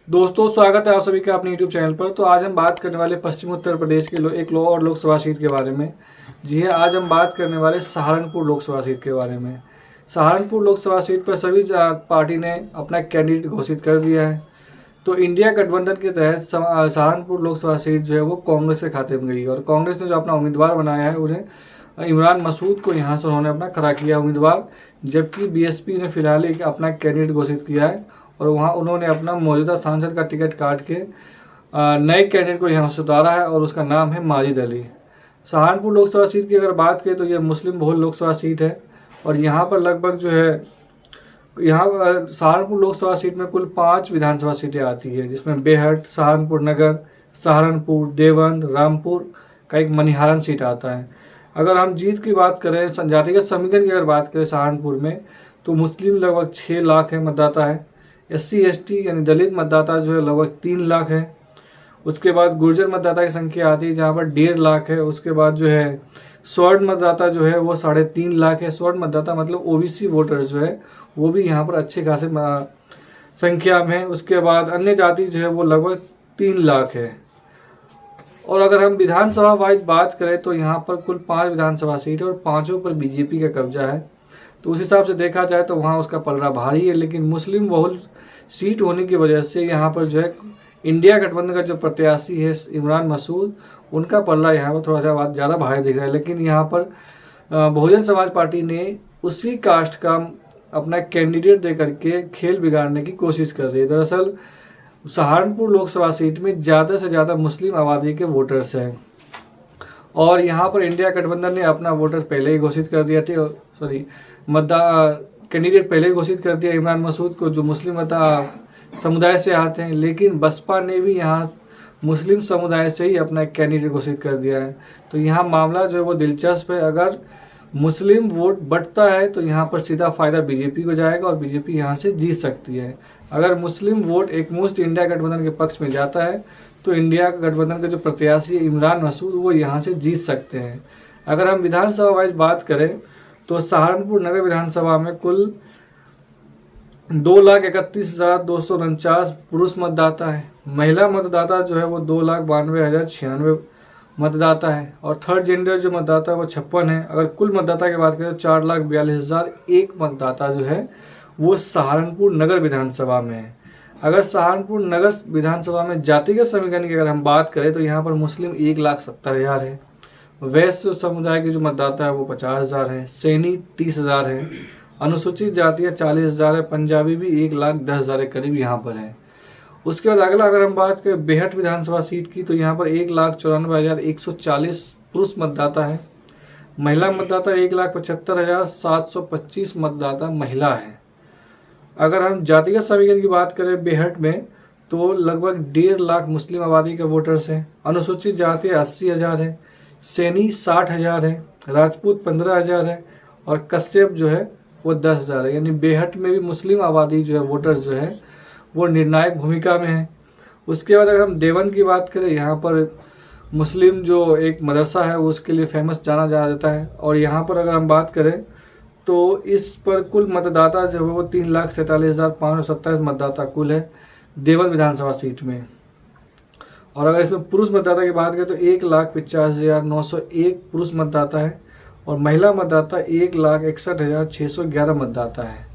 दोस्तों, स्वागत है आप सभी का अपने YouTube चैनल पर। तो आज हम बात करने वाले पश्चिम उत्तर प्रदेश के एक और लोकसभा सीट के बारे में। जी हाँ, आज हम बात करने वाले सहारनपुर लोकसभा सीट के बारे में। सहारनपुर लोकसभा सीट पर सभी पार्टी ने अपना कैंडिडेट घोषित कर दिया है। तो इंडिया गठबंधन के तहत सहारनपुर लोकसभा सीट जो है वो कांग्रेस के खाते में गई और कांग्रेस ने जो अपना उम्मीदवार बनाया है उन्हें इमरान मसूद को यहाँ से उन्होंने अपना खड़ा किया उम्मीदवार, जबकि बीएसपी ने फिलहाल एक अपना कैंडिडेट घोषित किया है और वहाँ उन्होंने अपना मौजूदा सांसद का टिकट काट के नए कैंडिडेट को यहाँ से उतारा है और उसका नाम है माजिद अली। सहारनपुर लोकसभा सीट की अगर बात करें तो यह मुस्लिम बहुल लोकसभा सीट है और यहाँ पर लगभग जो है यहाँ सहारनपुर लोकसभा सीट में कुल 5 विधानसभा सीटें आती है, जिसमें बेहट, सहारनपुर नगर, सहारनपुर, देवंद, रामपुर का एक मनिहारन सीट आता है। अगर हम जीत की बात करें, जातिगत समीकरण की अगर बात करें सहारनपुर में, तो मुस्लिम लगभग 6 लाख है मतदाता है, SC ST यानी दलित मतदाता जो है लगभग 3 लाख है। उसके बाद गुर्जर मतदाता की संख्या आती है जहाँ पर 1.5 लाख है। उसके बाद जो है स्वर्ण मतदाता जो है वो 3.5 लाख है। स्वर्ण मतदाता मतलब OBC वोटर्स जो है वो भी यहाँ पर अच्छे खासे संख्या में है। उसके बाद अन्य जाति जो है वो लगभग 3 लाख है। और अगर हम विधानसभा वाइज बात करें तो यहाँ पर कुल 5 विधानसभा सीट है और 5 पर बीजेपी का कब्जा है। तो उस हिसाब से देखा जाए तो वहाँ उसका पलड़ा भारी है, लेकिन मुस्लिम बहुल सीट होने की वजह से यहाँ पर जो है इंडिया गठबंधन का जो प्रत्याशी है इमरान मसूद, उनका पलड़ा यहाँ पर थोड़ा सा ज़्यादा भारी दिख रहा है। लेकिन यहाँ पर बहुजन समाज पार्टी ने उसी कास्ट का अपना कैंडिडेट दे करके खेल बिगाड़ने की कोशिश कर रही है। दरअसल सहारनपुर लोकसभा सीट में ज़्यादा से ज़्यादा मुस्लिम आबादी के वोटर्स हैं और यहाँ पर इंडिया गठबंधन ने अपना वोटर पहले ही घोषित कर दिया था, कैंडिडेट पहले ही घोषित कर दिया इमरान मसूद को, जो मुस्लिम समुदाय से आते हैं। लेकिन बसपा ने भी यहाँ मुस्लिम समुदाय से ही अपना कैंडिडेट घोषित कर दिया है। तो यहाँ मामला जो है वो दिलचस्प है। अगर मुस्लिम वोट बढ़ता है तो यहाँ पर सीधा फायदा बीजेपी को जाएगा और बीजेपी यहाँ से जीत सकती है। अगर मुस्लिम वोट एकमुश्त इंडिया गठबंधन के पक्ष में जाता है तो इंडिया गठबंधन के जो प्रत्याशी इमरान मसूद वो यहाँ से जीत सकते हैं। अगर हम विधानसभा वाइज बात करें तो सहारनपुर नगर विधानसभा में कुल 2,31,249 पुरुष मतदाता है। महिला मतदाता जो है वो 2,92,096 मतदाता है और थर्ड जेंडर जो मतदाता है वो 56 है। अगर कुल मतदाता की बात करें तो 4,42,001 मतदाता जो है वो सहारनपुर नगर विधानसभा में है। अगर सहारनपुर नगर विधानसभा में जातिगत समीकरण की अगर हम बात करें तो यहाँ पर मुस्लिम 1,70,000 है, वैश्य समुदाय के जो मतदाता है वो 50,000 है, सैनी 30,000 है, अनुसूचित जातियाँ 40,000 है, पंजाबी भी 1,10,000 के करीब यहाँ पर है। उसके बाद अगला अगर हम बात करें बेहट विधानसभा सीट की तो यहाँ पर 1,94,140 पुरुष मतदाता है। महिला मतदाता 1,75,725 मतदाता महिला है। अगर हम जातिगत समीकरण की बात करें बेहट में तो लगभग 1.5 लाख मुस्लिम आबादी के वोटर्स हैं। अनुसूचित जाति 80,000 है, सैनी 60,000 है, राजपूत 15,000 है और कश्यप जो है वो 10,000 है। यानी बेहट में भी मुस्लिम आबादी जो है वोटर्स जो है वो निर्णायक भूमिका में है। उसके बाद अगर हम देवंद की बात करें, यहाँ पर मुस्लिम जो एक मदरसा है वो उसके लिए फेमस जाना जाता है और यहाँ पर अगर हम बात करें तो इस पर कुल मतदाता जो है वो 3,47,527 मतदाता कुल है देवंद विधानसभा सीट में। और अगर इसमें पुरुष मतदाता की बात करें तो 1,50,901 पुरुष मतदाता है और महिला मतदाता 1,61,611 मतदाता है।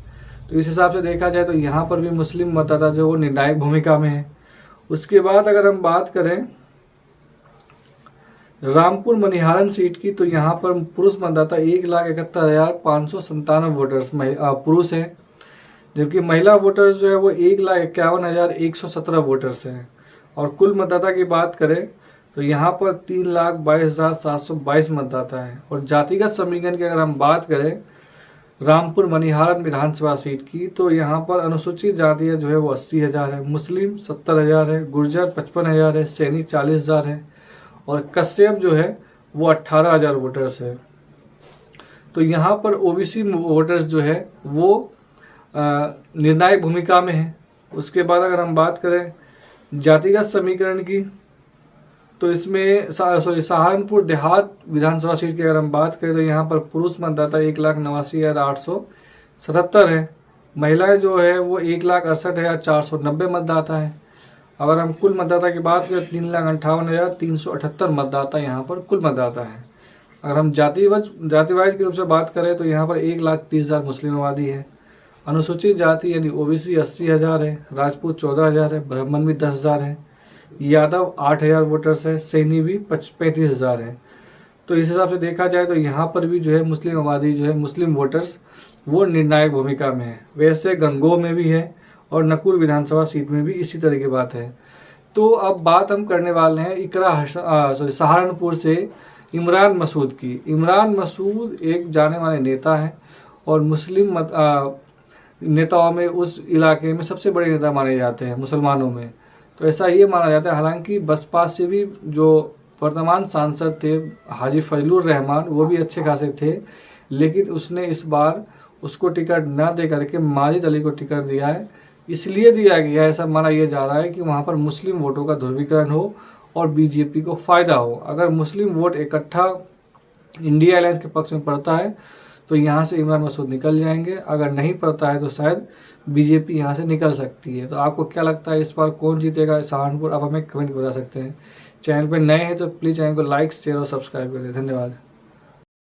तो इस हिसाब से देखा जाए तो यहाँ पर भी मुस्लिम मतदाता जो वो निर्णायक भूमिका में है। उसके बाद अगर हम बात करें रामपुर मनिहारन सीट की तो यहाँ पर पुरुष मतदाता 1,71,597 वोटर्स पुरुष हैं, जबकि महिला वोटर्स जो है वो 1,51,117 वोटर्स हैं। और कुल मतदाता की बात करें तो यहाँ पर 3,22,722 मतदाता है। और जातिगत समीकरण की अगर हम बात करें रामपुर मनिहारन विधानसभा सीट की तो यहाँ पर अनुसूचित जातियाँ जो है वो 80,000 है, मुस्लिम 70,000 है, गुर्जर 55,000 है, सैनी 40,000 है और कश्यप जो है वो 18,000 वोटर्स है। तो यहाँ पर OBC वोटर्स जो है वो निर्णायक भूमिका में है। उसके बाद अगर हम बात करें जातिगत समीकरण की तो इसमें सहारनपुर देहात विधानसभा सीट की अगर हम बात करें तो यहाँ पर पुरुष मतदाता 1,89,877 है, महिलाएं जो है वो 1,68,490 मतदाता है। अगर हम कुल मतदाता की बात करें 3,58,378 मतदाता यहाँ पर कुल मतदाता हैं। अगर हम जातिवाइज के रूप से बात करें तो यहाँ पर 1,30,000 मुस्लिम आबादी है। अनुसूचित जाति यानी ओबीसी 80,000 है, राजपूत 14,000 है, ब्राह्मण भी 10,000 है, यादव 8,000 वोटर्स है, सैनी भी 35,000 है। तो इस हिसाब से देखा जाए तो यहाँ पर भी जो है मुस्लिम आबादी जो है, मुस्लिम वोटर्स वो निर्णायक भूमिका में है। वैसे गंगोह में भी है और नकुल विधानसभा सीट में भी इसी तरह की बात है। तो अब बात हम करने वाले हैं सहारनपुर से इमरान मसूद की। इमरान मसूद एक जाने माने नेता है और मुस्लिम नेताओं में उस इलाके में सबसे बड़े नेता माने जाते हैं मुसलमानों में। तो ऐसा ये माना जाता है। हालांकि बसपा से भी जो वर्तमान सांसद थे हाजी फजलुर रहमान वो भी अच्छे खासे थे, लेकिन उसने इस बार उसको टिकट न दे करके माजिद अली को टिकट दिया है। इसलिए दिया गया है, ऐसा माना यह जा रहा है कि वहाँ पर मुस्लिम वोटों का ध्रुवीकरण हो और बीजेपी को फ़ायदा हो। अगर मुस्लिम वोट इकट्ठा इंडिया अलायंस के पक्ष में पड़ता है तो यहाँ से इमरान मसूद निकल जाएंगे, अगर नहीं पड़ता है तो शायद बीजेपी यहाँ से निकल सकती है। तो आपको क्या लगता है इस बार कौन जीतेगा सहारनपुर? आप हमें कमेंट बता सकते हैं। चैनल पर नए हैं तो प्लीज़ चैनल को लाइक शेयर और सब्सक्राइब कर दें। धन्यवाद।